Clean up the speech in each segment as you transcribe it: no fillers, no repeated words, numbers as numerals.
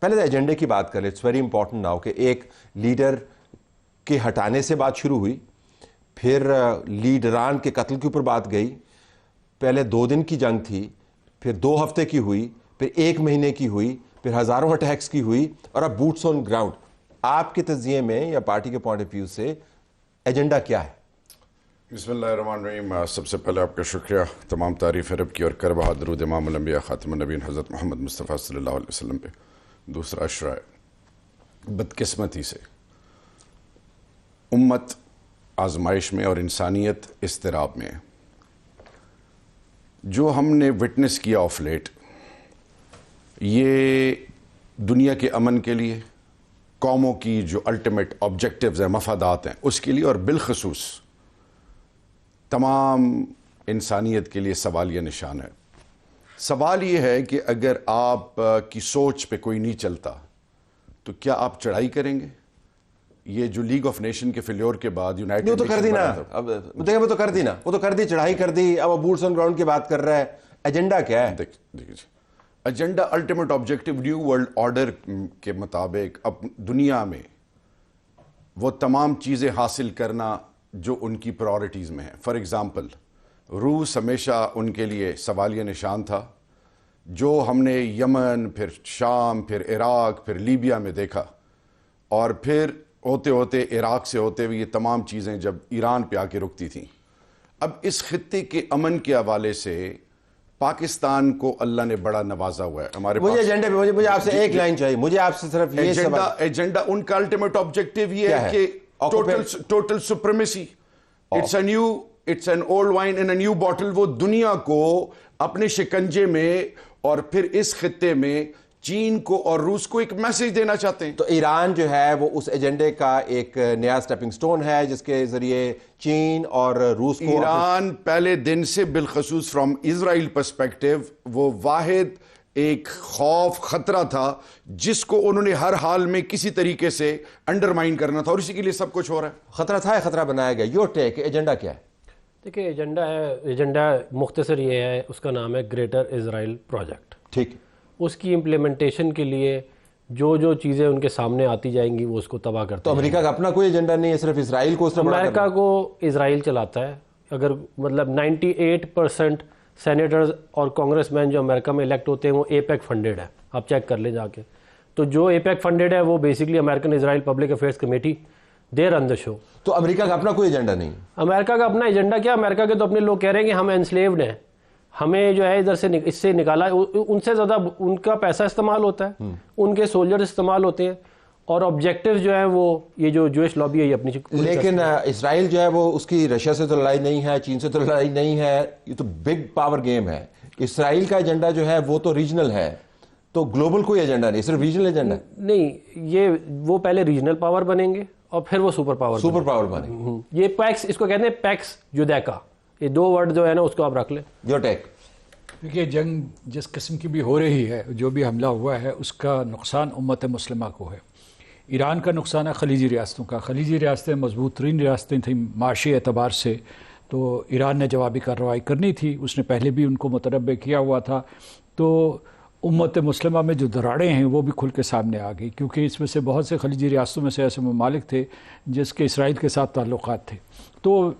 پہلے تو ایجنڈے کی بات کر لیں. اٹس ویری امپورٹنٹ ناؤ کہ ایک لیڈر کے ہٹانے سے بات شروع ہوئی, پھر لیڈران کے قتل کے اوپر بات گئی, پہلے 2 دن کی جنگ تھی, پھر 2 ہفتے کی ہوئی, پھر 1 مہینے کی ہوئی, پھر ہزاروں اٹیکس کی ہوئی, اور اب بوٹس آن گراؤنڈ. آپ کے تجزیے میں یا پارٹی کے پوائنٹ آف ویو سے ایجنڈا کیا ہے؟ بسم اللہ الرحمن الرحیم. سب سے پہلے آپ کا شکریہ تمام تعریف عرب کی, اور کربہ درود امام الانبیاء خاتم النبیین حضرت محمد مصطفیٰ صلی اللہ علیہ وسلم پہ. دوسرا اشرا ہے, بدقسمتی سے امت آزمائش میں اور انسانیت اضطراب میں ہے. جو ہم نے وٹنس کیا آف لیٹ, یہ دنیا کے امن کے لیے, قوموں کی جو الٹیمیٹ آبجیکٹیوز ہیں, مفادات ہیں, اس کے لیے, اور بالخصوص تمام انسانیت کے لیے سوالیہ نشان ہے. سوال یہ ہے کہ اگر آپ کی سوچ پہ کوئی نہیں چلتا تو کیا آپ چڑھائی کریں گے؟ یہ جو لیگ آف نیشن کے فیلیور کے بعد یونائٹڈ وہ تو کر دی نا, اب دیکھیں وہ تو کر دی, چڑھائی کر دی, اب بوٹس آن گراؤنڈ کی بات کر رہا ہے. ایجنڈا کیا ہے؟ دیکھیے agenda ultimate objective new world order کے مطابق اب دنیا میں وہ تمام چیزیں حاصل کرنا جو ان کی پرائورٹیز میں ہیں. فار ایگزامپل روس ہمیشہ ان کے لیے سوالیہ نشان تھا. جو ہم نے یمن, پھر شام, پھر عراق, پھر لیبیا میں دیکھا, اور پھر ہوتے ہوتے عراق سے ہوتے ہوئے یہ تمام چیزیں جب ایران پہ آ کے رکتی تھیں. اب اس خطے کے امن کے حوالے سے پاکستان کو اللہ نے بڑا نوازا ہوا ہے. ہمارے مجھے ایجنڈے پہ مجھے آپ سے ایک لائن چاہیے, مجھے آپ سے صرف یہ ایجنڈا ان کا الٹیمیٹ آبجیکٹیو یہ ہے کہ total supremacy. It's an old wine in a new bottle. وہ دنیا کو اپنے شکنجے میں اور پھر اس خطے میں چین کو اور روس کو ایک میسج دینا چاہتے ہیں. تو ایران جو ہے وہ اس ایجنڈے کا ایک نیا سٹیپنگ سٹون ہے جس کے ذریعے چین اور روس کو, ایران پہلے دن سے بالخصوص فرام اسرائیل پرسپیکٹیو وہ واحد ایک خوف خطرہ تھا جس کو انہوں نے ہر حال میں کسی طریقے سے انڈرمائن کرنا تھا, اور اسی کے لیے سب کچھ ہو رہا ہے. خطرہ تھا, خطرہ بنایا گیا. یور ٹیک, ایجنڈا کیا ہے؟ دیکھیں ایجنڈا مختصر یہ ہے, اس کا نام ہے گریٹر اسرائیل پروجیکٹ. ٹھیک. اس کی امپلیمنٹیشن کے لیے جو چیزیں ان کے سامنے آتی جائیں گی وہ اس کو تباہ کرتا ہے. تو امریکہ کا اپنا کوئی ایجنڈا نہیں ہے, صرف اسرائیل کو امریکہ کو اسرائیل چلاتا ہے. اگر مطلب 98% سینیٹرز اور کانگریس مین جو امریکہ میں الیکٹ ہوتے ہیں وہ اے پیک فنڈیڈ ہے. آپ چیک کر لیں جا کے. تو جو اے پیک فنڈیڈ ہے وہ بیسکلی امریکن اسرائیل پبلک افیئرس کمیٹی, دے رن دا شو. تو امریکہ کا اپنا کوئی ایجنڈا نہیں؟ امریکہ کا اپنا ایجنڈا کیا, امریکہ کے تو اپنے لوگ کہہ رہے ہیں کہ ہم انسلیوڈ ہیں, ہمیں جو ہے ادھر سے اس سے نکالا. ان سے زیادہ ان کا پیسہ استعمال ہوتا ہے, ان کے سولجر استعمال ہوتے ہیں, اور آبجیکٹیو جو ہے وہ یہ جو جوئش لابی ہے یہ اپنی. لیکن اسرائیل جو ہے وہ اس کی رشیا سے تو لڑائی نہیں ہے, چین سے تو لڑائی نہیں ہے, یہ تو بگ پاور گیم ہے. اسرائیل کا ایجنڈا جو ہے وہ تو ریجنل ہے, تو گلوبل کوئی ایجنڈا نہیں, صرف ریجنل ایجنڈا نہیں. یہ وہ پہلے ریجنل پاور بنیں گے اور پھر وہ سپر پاور بنیں گے. یہ پیکس, اس کو کہتے ہیں پیکس جودیکا, یہ 2 ورڈ جو ہے نا اس کو آپ رکھ لیں. جو ٹیک دیکھیے جنگ جس قسم کی بھی ہو رہی ہے, جو بھی حملہ ہوا ہے اس کا نقصان امت مسلمہ کو ہے. ایران کا نقصان ہے خلیجی ریاستوں کا. خلیجی ریاستیں مضبوط ترین ریاستیں تھیں معاشی اعتبار سے, تو ایران نے جوابی کارروائی کرنی تھی, اس نے پہلے بھی ان کو متنبع کیا ہوا تھا. تو امت مسلمہ میں جو دراڑیں ہیں وہ بھی کھل کے سامنے آ گئی, کیونکہ اس میں سے بہت سے خلیجی ریاستوں میں سے ایسے ممالک تھے جس کے اسرائیل کے ساتھ تعلقات تھے. تو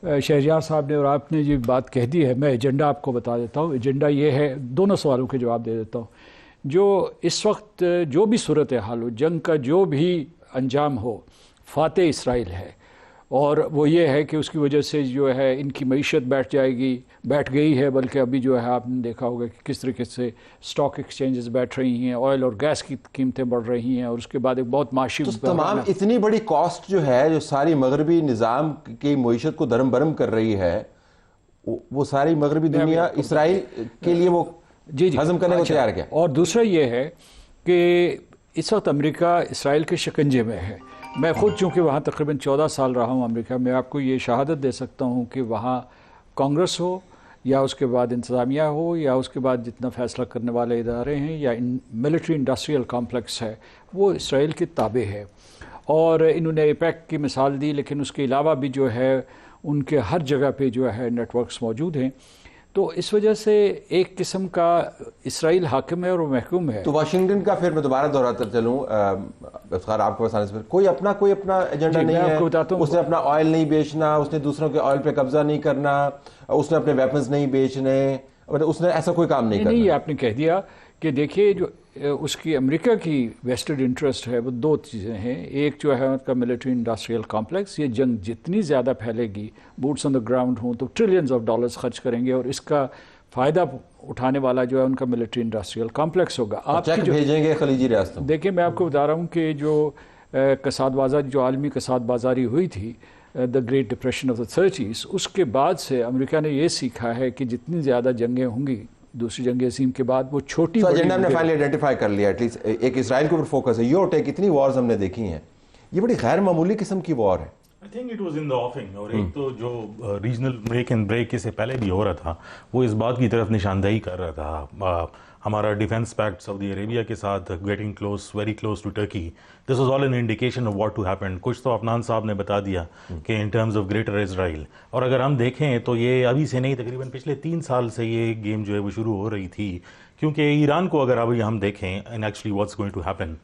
شہریار صاحب نے اور آپ نے یہ بات کہہ دی ہے, میں ایجنڈا آپ کو بتا دیتا ہوں. ایجنڈا یہ ہے, دونوں سوالوں کے جواب دے دیتا ہوں. جو اس وقت جو بھی صورتحال ہو, جنگ کا جو بھی انجام ہو, فاتح اسرائیل ہے, اور وہ یہ ہے کہ اس کی وجہ سے جو ہے ان کی معیشت بیٹھ گئی ہے, بلکہ ابھی جو ہے آپ نے دیکھا ہوگا کہ کس طریقے سے اسٹاک ایکسچینجز بیٹھ رہی ہیں, آئل اور گیس کی قیمتیں بڑھ رہی ہیں, اور اس کے بعد ایک بہت معاشی تمام اتنی بڑی کاسٹ جو ہے جو ساری مغربی نظام کی معیشت کو درم برم کر رہی ہے, وہ ساری مغربی دنیا اسرائیل کے لیے وہ ہضم کرنے کو تیار کیا. اور دوسرا یہ ہے کہ اس وقت امریکہ اسرائیل کے شکنجے میں ہے. میں خود چونکہ وہاں تقریباً 14 سال رہا ہوں امریکہ میں, آپ کو یہ شہادت دے سکتا ہوں کہ وہاں کانگریس ہو یا اس کے بعد انتظامیہ ہو یا اس کے بعد جتنا فیصلہ کرنے والے ادارے ہیں یا ملٹری انڈسٹریل کمپلیکس ہے, وہ اسرائیل کے تابع ہے. اور انہوں نے ایپیک کی مثال دی, لیکن اس کے علاوہ بھی جو ہے ان کے ہر جگہ پہ جو ہے نیٹ ورکس موجود ہیں. تو اس وجہ سے ایک قسم کا اسرائیل حاکم ہے اور وہ محکوم ہے. تو واشنگٹن کا پھر میں دوبارہ دہراتا چلوں افتخار آپ کے پاس آنے سے پہلے کوئی اپنا ایجنڈا نہیں ہے. اس نے اپنا آئل نہیں بیچنا, اس نے دوسروں کے آئل پہ قبضہ نہیں کرنا, اس نے اپنے ویپنز نہیں بیچنے, اس نے ایسا کوئی کام نہیں کرنا. نہیں, آپ نے کہہ دیا کہ دیکھیے جو اس کی امریکہ کی ویسٹڈ انٹرسٹ ہے وہ دو چیزیں ہیں. ایک جو ہے ان کا ملٹری انڈسٹریل کمپلیکس, یہ جنگ جتنی زیادہ پھیلے گی, بوٹس آن دا گراؤنڈ ہوں تو ٹریلینز آف ڈالرز خرچ کریں گے اور اس کا فائدہ اٹھانے والا جو ہے ان کا ملٹری انڈسٹریل کمپلیکس ہوگا. آپ چیک بھیجیں گے خلیجی ریاستوں. دیکھیں میں آپ کو بتا رہا ہوں کہ جو کساد بازاری, جو عالمی کساد بازاری ہوئی تھی the great depression of the 30s, اس کے بعد سے امریکہ نے یہ سیکھا ہے کہ جتنی زیادہ جنگیں ہوں گی دوسری جنگ عظیم کے بعد وہ چھوٹی ایجنڈا ہم نے فائنلی آئیڈینٹیفائی کر لیا, ایٹ لیسٹ ایک اسرائیل کے اوپر فوکس ہے. یو ٹیک اتنی وارز ہم نے دیکھی ہیں, یہ بڑی غیر معمولی قسم کی وار ہے. I think it was in the offing. اور ایک تو جو ریجنل بریک اینڈ بریک سے پہلے بھی ہو رہا تھا وہ اس بات کی طرف نشاندہی کر رہا تھا. ہمارا ڈیفینس پیکٹ سعودی عربیہ کے ساتھ getting close, very close to Turkey, this was all an indication of what to happen. کچھ تو عفنان صاحب نے بتا دیا کہ in terms of greater Israel. اور اگر ہم دیکھیں تو یہ ابھی سے نہیں, تقریباً پچھلے 3 سال سے یہ گیم جو ہے وہ شروع ہو رہی تھی. کیونکہ ایران کو اگر ابھی ہم دیکھیں and actually what's going to happen,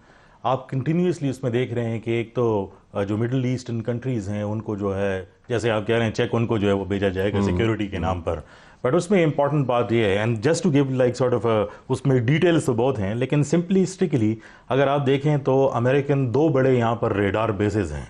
آپ کنٹینیوسلی اس میں دیکھ رہے ہیں کہ ایک تو جو مڈل ایسٹرن کنٹریز ہیں ان کو جو ہے, جیسے آپ کہہ رہے ہیں چیک ان کو جو ہے وہ بھیجا جائے گا سیکیورٹی کے نام پر. بٹ اس میں امپورٹنٹ بات یہ ہے, and just to give like sort of, اس میں ڈیٹیلس تو بہت ہیں لیکن سمپلسٹکلی اگر آپ دیکھیں تو امریکن 2 بڑے یہاں پر ریڈار بیسز ہیں.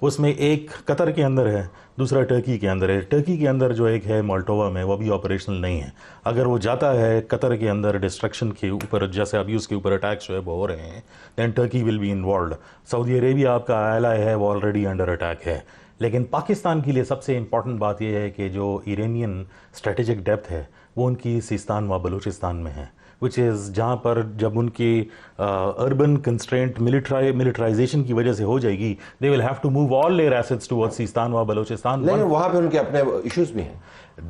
اس میں ایک قطر کے اندر ہے, دوسرا ٹرکی کے اندر ہے. ٹرکی کے اندر جو ایک ہے مالٹووا میں, وہ ابھی آپریشنل نہیں ہے. اگر وہ جاتا ہے قطر کے اندر ڈسٹرکشن کے اوپر, جیسے ابھی اس کے اوپر اٹیکس جو ہے وہ ہو رہے ہیں, دین ٹرکی ول بی انوالوڈ. سعودی عربیہ آپ کا ایلائی ہے, وہ آلریڈی انڈر اٹیک ہے. لیکن پاکستان کے لیے سب سے امپورٹنٹ بات یہ ہے کہ جو ایرانین اسٹریٹجک ڈیپتھ ہے وہ ان کی سیستان و بلوچستان میں ہے, وچ از جہاں پر جب ان کی اربن کنسٹرینٹ ملٹرائزیشن کی وجہ سے ہو جائے گی, they will have to move all their assets toward Sistan و بلوچستان. لیکن وہاں پہ ان کے اپنے ایشوز بھی ہیں,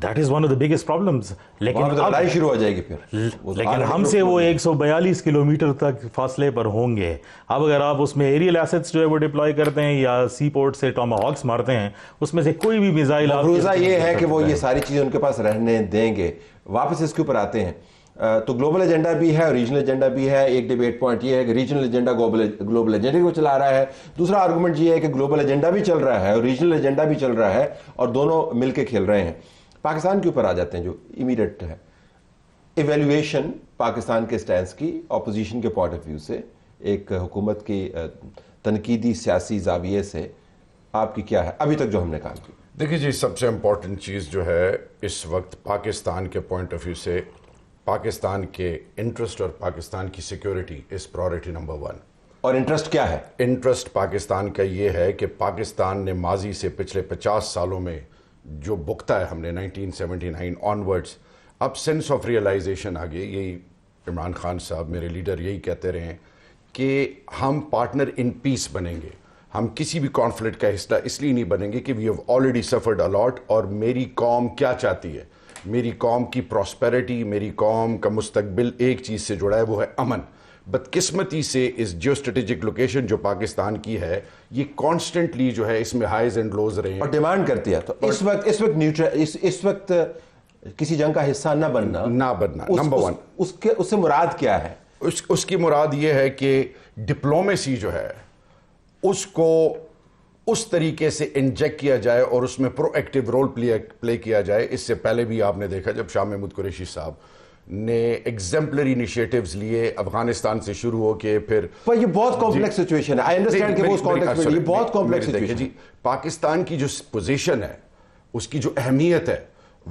that is one of the biggest problems. لیکن لڑائی شروع ہو جائے گی پھر, لیکن ہم سے وہ 142 کلومیٹر تک فاصلے پر ہوں گے. اب اگر آپ اس میں ایریل ایسٹس جو ہے وہ ڈپلوائے کرتے ہیں یا سی پورٹ سے ٹاما ہاکس مارتے ہیں, اس میں سے کوئی بھی میزائل مفروضہ یہ ہے کہ وہ یہ ساری چیزیں ان کے پاس رہنے دیں گے. واپس اس کے اوپر آتے ہیں تو گلوبل ایجنڈا بھی ہے اور ریجنل ایجنڈا بھی ہے. ایک ڈیبیٹ پوائنٹ یہ ہے کہ ریجنل ایجنڈا گلوبل ایجنڈا کو چلا رہا ہے. دوسرا آرگومنٹ یہ ہے کہ گلوبل ایجنڈا بھی چل رہا ہے اور ریجنل ایجنڈا بھی چل رہا ہے اور دونوں مل کے کھیل رہے ہیں. پاکستان کے اوپر آ جاتے ہیں جو امیڈیٹ ہے ایویلویشن پاکستان کے سٹینس کی اپوزیشن کے پوائنٹ آف ویو سے, ایک حکومت کی تنقیدی سیاسی زاویے سے آپ کی کیا ہے ابھی تک جو ہم نے کام کیا؟ دیکھیے جی, سب سے امپورٹنٹ چیز جو ہے اس وقت پاکستان کے پوائنٹ آف ویو سے, پاکستان کے انٹرسٹ اور پاکستان کی سیکیورٹی از پرائورٹی نمبر 1. اور انٹرسٹ کیا ہے؟ انٹرسٹ پاکستان کا یہ ہے کہ پاکستان نے ماضی سے پچھلے 50 سالوں میں جو بکتا ہے ہم نے 1979 آنورڈز, اب سینس آف ریئلائزیشن آ گئی. یہی عمران خان صاحب میرے لیڈر یہی کہتے رہے ہیں کہ ہم پارٹنر ان پیس بنیں گے, ہم کسی بھی کانفلکٹ کا حصہ اس لیے نہیں بنیں گے کہ we have already suffered a lot. اور میری قوم کیا چاہتی ہے, میری قوم کی پراسپیرٹی, میری قوم کا مستقبل ایک چیز سے جڑا ہے, وہ ہے امن. بدقسمتی سے اس جیو اسٹریٹجک لوکیشن جو پاکستان کی ہے یہ کانسٹنٹلی جو ہے اس میں ہائیز اینڈ لوز رہے ہیں اور ڈیمانڈ کرتی ہے. تو اس وقت کسی جنگ کا حصہ نہ بننا نمبر 1. اس سے مراد کیا ہے؟ اس کی مراد یہ ہے کہ ڈپلومیسی جو ہے اس کو اس طریقے سے انجیکٹ کیا جائے اور اس میں پرو ایکٹیو رول پلے کیا جائے. اس سے پہلے بھی آپ نے دیکھا جب شاہ محمود قریشی صاحب نے ایگزمپلری انیشیٹیوز لیے افغانستان سے شروع ہو کے پھر یہ بہت کمپلیکس سچویشن ہے. آئی انڈرسٹینڈ کہ اس کانٹیکسٹ میں یہ بہت کمپلیکس سچویشن ہے. جی, پاکستان کی جو پوزیشن ہے, اس کی جو اہمیت ہے,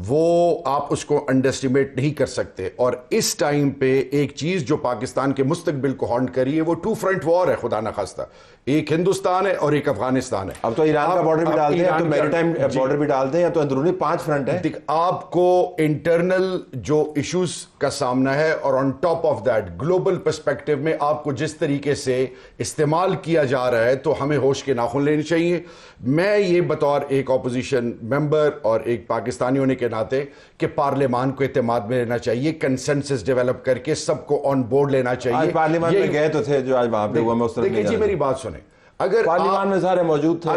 وہ آپ اس کو انڈرسٹیمیٹ نہیں کر سکتے. اور اس ٹائم پہ ایک چیز جو پاکستان کے مستقبل کو ہانٹ کری ہے وہ 2 فرنٹ وار ہے, خدا نخواستہ. ایک ہندوستان ہے اور ایک افغانستان ہے. اب تو ایران کا بارڈر بھی ڈال دیں, اب تو میری ٹائم بارڈر بھی ڈال دیں, یا تو اندرونی 5 فرنٹ ہے. آپ کو انٹرنل جو ایشوز کا سامنا ہے اور on top of that global perspective میں آپ کو جس طریقے سے استعمال کیا جا رہا ہے, تو ہمیں ہوش کے ناخن لینے چاہیے. میں یہ بطور ایک اپوزیشن ممبر اور ایک پاکستانی ہونے کے ناطے کہ پارلیمان کو اعتماد میں لینا چاہیے, کنسنسس ڈیولپ کر کے سب کو آن بورڈ لینا چاہیے. آج پارلیمان میں گئے تو تھے جو آج وہاں پہ ہوا, میں اس طرح دیکھیے جی میری بات سنیں, اگر پارلیمان میں سارے موجود تھے،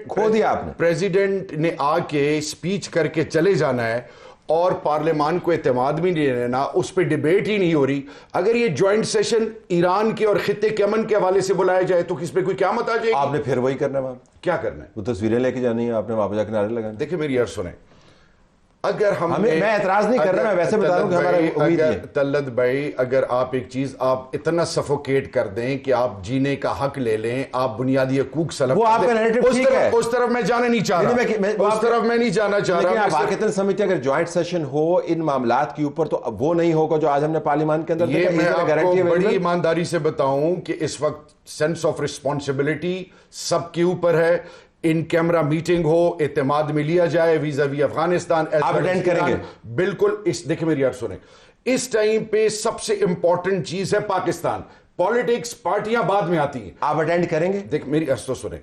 کھو دیا آپ نے. پریزیڈنٹ نے آ کے سپیچ کر کے چلے جانا ہے اور پارلیمان کو اعتماد بھی نہیں لینا، اس پہ ڈیبیٹ ہی نہیں ہو رہی. اگر یہ جوائنٹ سیشن ایران کے اور خطے کے امن کے حوالے سے بلایا جائے تو کس پہ کوئی قیامت آ جائے گی. آپ نے پھر وہی کرنا ہے وہاں، کیا کرنا ہے؟ وہ تصویریں لے کے جانی ہے، آپ نے وہاں پہ جا کے نعرے لگانے. دیکھیں میری عرض سنیں، اگر میں اعتراض نہیں کر رہا، میں ویسے بتا رہا ہوں کہ ہمارا امید ہے. طلعت بھائی، اگر آپ ایک چیز آپ اتنا سفوکیٹ کر دیں کہ آپ جینے کا حق لے لیں، آپ بنیادی حقوق سلب، وہ آپ کا نیریٹو ٹھیک ہے، اس طرف میں جانا نہیں چاہ رہا، اس طرف میں نہیں جانا چاہ رہا. لیکن آپ واقعتاً سمجھتے ہیں اگر جوائنٹ سیشن ہو ان معاملات کے اوپر تو وہ نہیں ہوگا جو آج ہم نے پارلیمان کے اندر یہ میں آپ کو بڑی ایمانداری سے بتاؤں کہ اس وقت سینس آف رسپانسبلٹی سب کے اوپر ہے. ان کیمرہ میٹنگ ہو، اعتماد میں لیا جائے ویزا وی افغانستان. آپ اٹینڈ کریں گے؟ بالکل. دیکھیں میری عرض سنیں، اس ٹائم پہ سب سے امپورٹنٹ چیز ہے پاکستان. پالیٹکس، پارٹیاں بعد میں آتی ہیں. آپ اٹینڈ کریں گے؟ دیکھ میری عرض تو سنیں،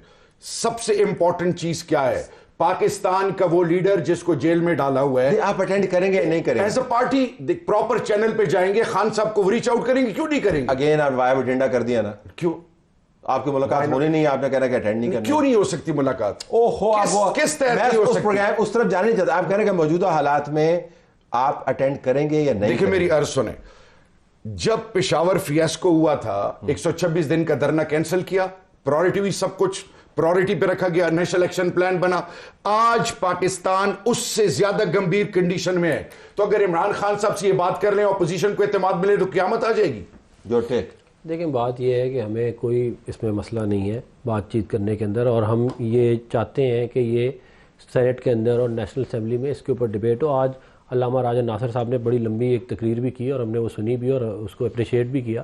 سب سے امپورٹنٹ چیز کیا ہے؟ پاکستان کا وہ لیڈر جس کو جیل میں ڈالا ہوا ہے. آپ اٹینڈ کریں گے نہیں کریں گے؟ As a party proper channel پہ جائیں گے، خان صاحب کو ریچ آؤٹ کریں گے. کیوں نہیں کریں گے؟ اگین آپ وائب ایجنڈا کر دیا نا. کیوں آپ کی ملاقات ہونی نہیں، آپ نے کہنا کہ اٹینڈ نہیں کرنا. کیوں نہیں ہو سکتی ملاقات؟ کس طرح اس طرف جانے نہیں چاہتا. آپ کہہ رہے ہیں کہ موجودہ حالات میں آپ اٹینڈ کریں گے یا نہیں؟ دیکھیں میری عرض سنیں، جب پشاور فیاسکو ہوا تھا 126 دن کا دھرنا کینسل کیا، پرائورٹی ہوئی، سب کچھ پرائورٹی پہ رکھا گیا، نیشنل ایکشن پلان بنا. آج پاکستان اس سے زیادہ گمبھیر کنڈیشن میں ہے. تو اگر عمران خان صاحب سے یہ بات کر لیں، اپوزیشن کو اعتماد ملے تو قیامت آ جائے گی. جو ٹیک دیکھیں بات یہ ہے کہ ہمیں کوئی اس میں مسئلہ نہیں ہے بات چیت کرنے کے اندر، اور ہم یہ چاہتے ہیں کہ یہ سینٹ کے اندر اور نیشنل اسمبلی میں اس کے اوپر ڈبیٹ ہو. آج علامہ راجہ ناصر صاحب نے بڑی لمبی ایک تقریر بھی کی اور ہم نے وہ سنی بھی اور اس کو اپریشیٹ بھی کیا.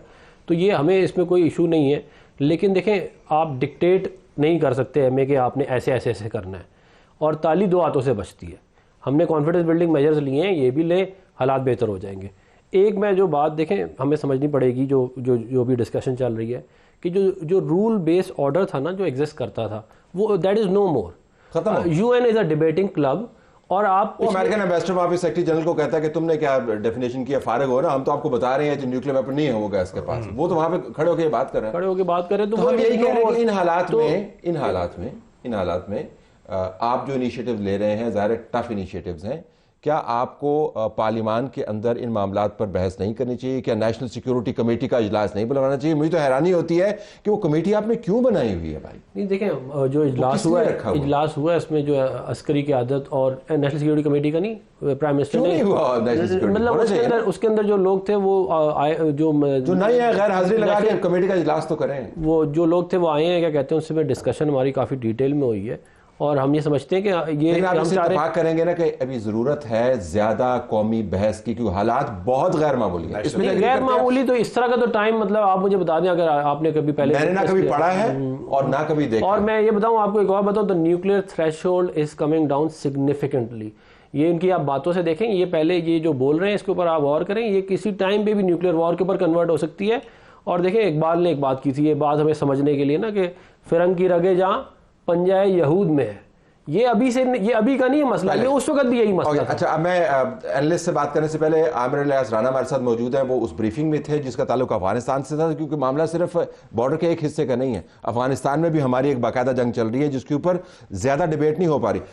تو یہ ہمیں اس میں کوئی ایشو نہیں ہے. لیکن دیکھیں آپ ڈکٹیٹ نہیں کر سکتے ایم اے کہ آپ نے ایسے ایسے ایسے کرنا ہے، اور تالی دو ہاتھوں سے بچتی ہے. ہم نے کانفیڈنس بلڈنگ میجرز لیے ہیں، یہ بھی لیں، حالات بہتر ہو جائیں گے. ایک میں جو بات دیکھیں ہمیں سمجھنی پڑے گی، جو بھی ڈسکشن چل رہی ہے، کہ جو رول بیس آرڈر تھا نا، جو ایگزسٹ کرتا تھا، وہ that is no more. U N is a debating club. اور آپ امریکن ایمبیسڈر وہاں پہ سیکرٹری جنرل کو کہتا ہے کہ تم نے کیا ڈیفینیشن کیا، فارغ ہو نا، ہم تو آپ کو بتا رہے ہیں کہ نیوکلیر ویپن نہیں ہے وہ گیس کے پاس. وہ تو وہاں پہ کھڑے ہو کے بات کر رہے ہیں. تو ہم یہی کہہ رہے ہیں کہ ان حالات میں آپ جو انیشیٹو لے رہے ہیں ظاہر ٹف انیشیٹوز ہیں. کیا آپ کو پارلیمان کے اندر ان معاملات پر بحث نہیں کرنی چاہیے؟ کیا نیشنل سیکیورٹی کمیٹی کا اجلاس نہیں بلوانا چاہیے؟ مجھے تو حیرانی ہوتی ہے کہ وہ کمیٹی آپ نے کیوں بنائی ہوئی ہے بھائی. نہیں دیکھیں جو اجلاس ہوا ہے اس میں جو عسکری قیادت اور نیشنل سیکیورٹی کمیٹی کا نہیں، پرائم منسٹر نے مطلب اس کے اندر جو لوگ تھے وہ جو نہیں ہے غیر حاضری لگا کے کمیٹی کا اجلاس تو کریں. وہ جو لوگ تھے وہ آئے ہیں، کیا کہتے ہیں، اس میں ڈسکشن ہماری کافی ڈیٹیل میں ہوئی ہے. اور ہم یہ سمجھتے ہیں کہ یہ ہم اتفاق کریں گے نا کہ ابھی ضرورت ہے زیادہ قومی بحث کی، کیونکہ حالات بہت غیر معمولی ہیں. اس میں غیر معمولی تو اس طرح کا تو ٹائم، مطلب آپ مجھے بتا دیں اگر آپ نے کبھی پہلے، میں نے نہ کبھی پڑھا ہے اور نہ کبھی دیکھا. اور میں یہ بتاؤں آپ کو ایک اور بتاؤں، تو nuclear threshold is coming down significantly. یہ ان کی آپ باتوں سے دیکھیں، یہ پہلے یہ جو بول رہے ہیں اس کے اوپر آپ غور کریں، یہ کسی ٹائم پہ بھی نیوکلیئر وار کے اوپر کنورٹ ہو سکتی ہے. اور دیکھیں اقبال نے ایک بات کی تھی، یہ بات ہمیں سمجھنے کے لیے نا، کہ فرنگ کی رگیں جہاں پنجہ یہود میں ہے. یہ ابھی کا نہیں ہے مسئلہ، یہ اس وقت بھی یہی مسئلہ تھا. اچھا، میں اینالسٹ سے بات کرنے سے پہلے عامر الیاس رانا ہمارے ساتھ موجود ہیں. وہ اس بریفنگ میں تھے جس کا تعلق افغانستان سے تھا، کیونکہ معاملہ صرف بارڈر کے ایک حصے کا نہیں ہے. افغانستان میں بھی ہماری ایک باقاعدہ جنگ چل رہی ہے جس کے اوپر زیادہ ڈیبیٹ نہیں ہو پا رہی.